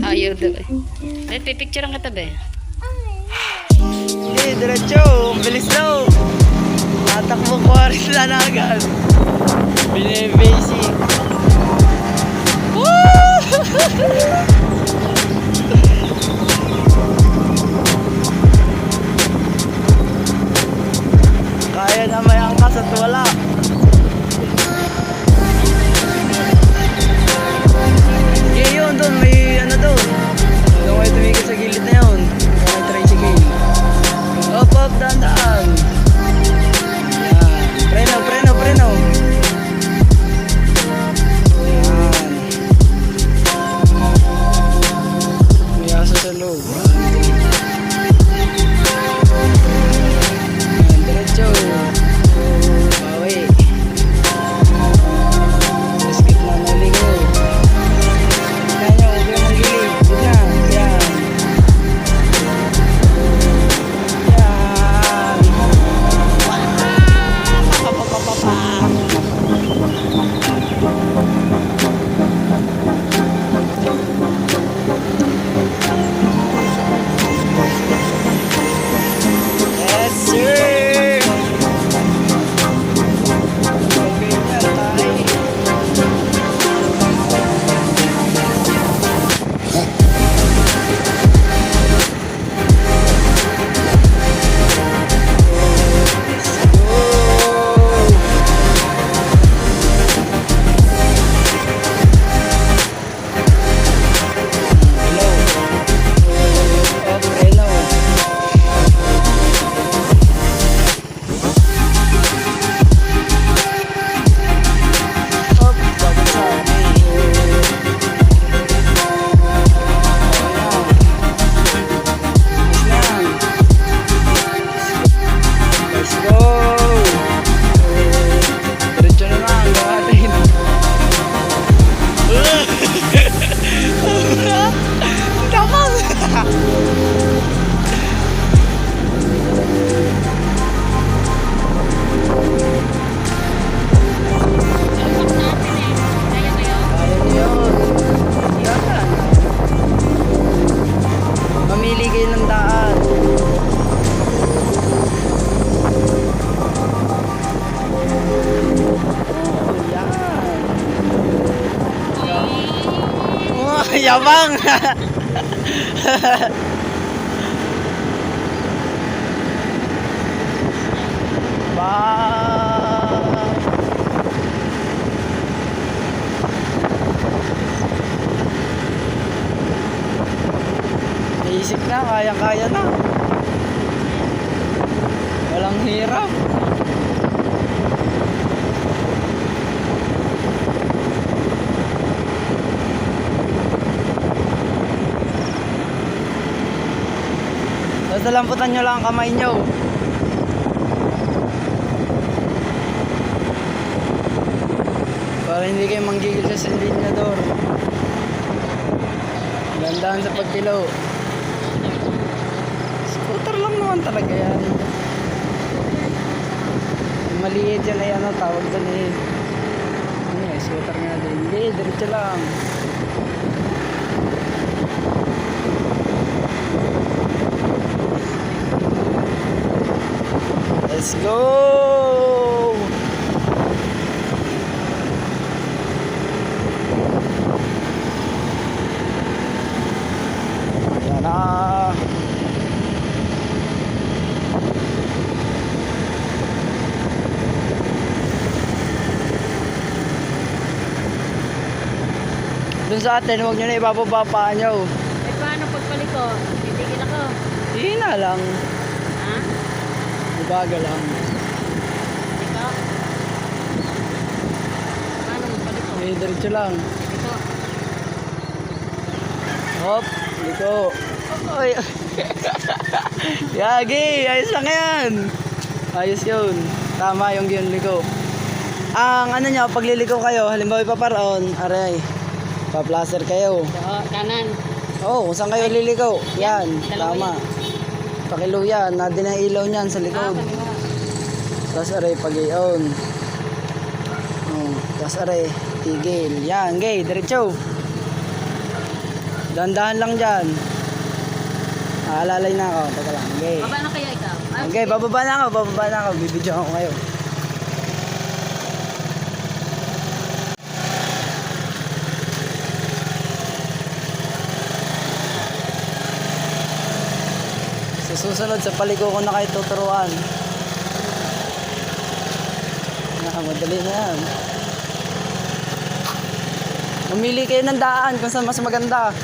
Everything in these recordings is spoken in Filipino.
Ayaw daw eh. Ay, pipicturean kita ba eh? Hindi, diretso. Ang bilis daw. Natakbo ko rin na agad. Binibasic. Kaya na may angkas at wala. Yun doon, may ano doon. Doon kayo tumigil sa gilid na yun. Doon kayo tricycle. Up, up, daan. Yan. Preno, preno, preno. Yan. May aso sa loob. Yan, diretso. Bawi. Skip na naligo. Yabang. Naisip na, kaya-kaya na. Walang hirap. Basta lamputan nyo lang ang kamay nyo. Para hindi kayo manggigil sa silinyador. Gandaan sa pagkilaw. Scooter lang naman talaga yan. Maliit yan ay ano tawag doon eh. Ano eh, scooter nga din. Hindi, diretso lang. Let's go! Yan na. Dun sa atin, huwag nyo na ibababa paa nyo. Eh, paano pagpaliko ko? Titigil ako. Hindi na lang. Ha? Ibaga lang. Ikaw? Paano magpaliko ko? Eh, diretso lang. Ito. Hop, liko. Oy. Yagi, ayos lang yan. Ayos yun. Tama yung liko. Ang ano nyo, pagliliko kayo, halimbawa ipaparoon, aray, pa-placer kayo. Oo, kanan. Oo, kung saan kayo liliko? Yan, dalawa tama. Pakiluyan, nadin ang ilaw niyan sa Ah, likod. kaliwa. Tapos aray, pag-iyon. Tapos aray, tigil. Yan, gay, diretso. Dandahan lang dyan. Aalalay na ako, teka lang, gay. Baba na kaya ikaw? Ah, Okay, bababa na ako. Bibidyo ako kayo. Sa susunod, sa paliko ko na kayo tuturuan. Madali na yan. Mamili kayo ng daan kung saan mas maganda.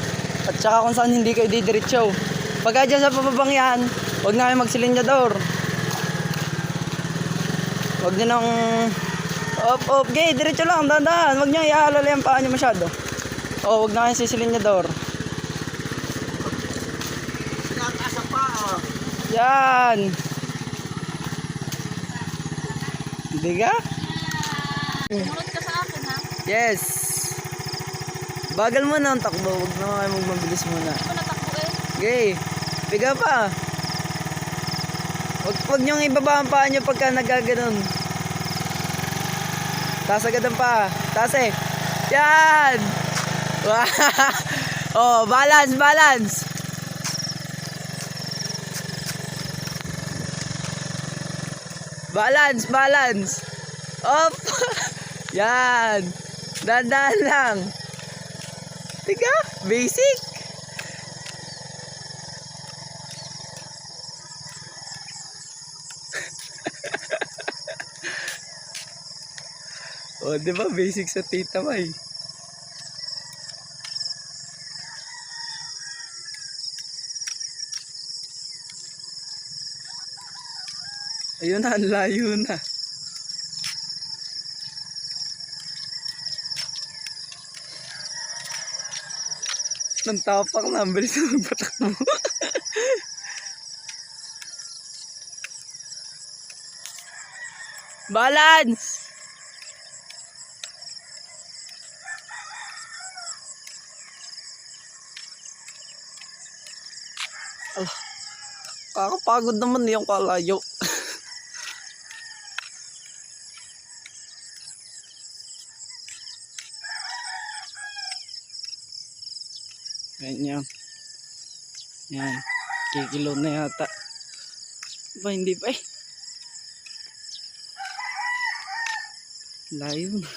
At saka kung saan hindi kayo didiretso. Pagka dyan sa pababang yan, huwag na kayo magsilinyador. Huwag nyo nang op, gay, diretso lang, dahan. Huwag nyo iaalala yung paa nyo masyado. O, huwag na kayo sisilinyador. Sinataas ang paa. Yan. Hindi ka? Sumunod ka sa akin, ha? Yes. Bagal mo na ang takbo. Huwag naman kayo magmabilis muna. Hindi ko natakbo eh. Okay. Piga pa. Huwag niyong ibaba ang paa niyo pagka nagaganon. Taas agad ang paa. Taas eh. Yan. Oh, balance. Balance. Up. Yan. Dahan lang. Tika, basic. Oh, di ba basic sa tita May? Ayun na, ang layo na. Nang tapak na, ang bilis na magpatakbo. Balance! Kakapagod naman yung kalayo. Ganyan. Yan. Kikilo na yata. Ba, hindi pa eh. Layo na.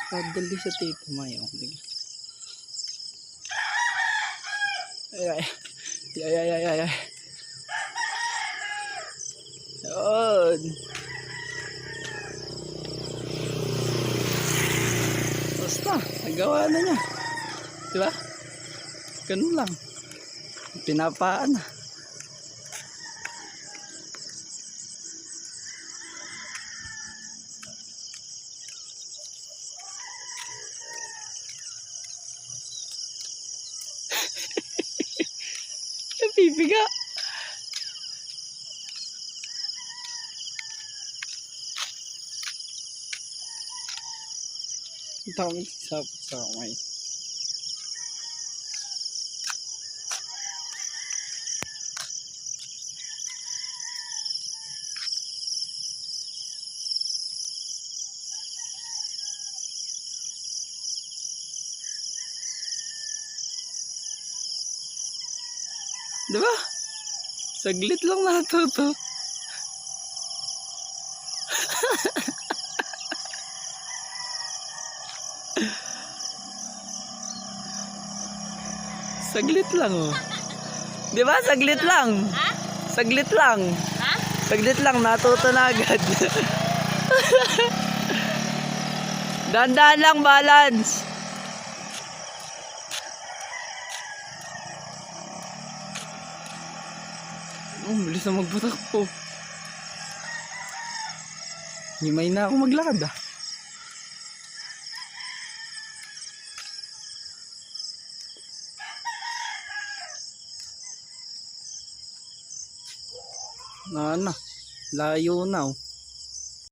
Padali sa tito Mayo. Ay. Yun. Basta, nagawa na niya. Diba? Ganun lang. Pinapaan na. Napipiga. Ang tawag sa kamay. Diba? Saglit lang natuto. Saglit lang oh. Diba? Saglit lang. Ha? Saglit lang. Ha? Saglit lang, natuto na agad. Dahan-dahan lang, balance. Oh, bilis na magbutak po. Himay na ako maglakad ah. Na, layo na oh.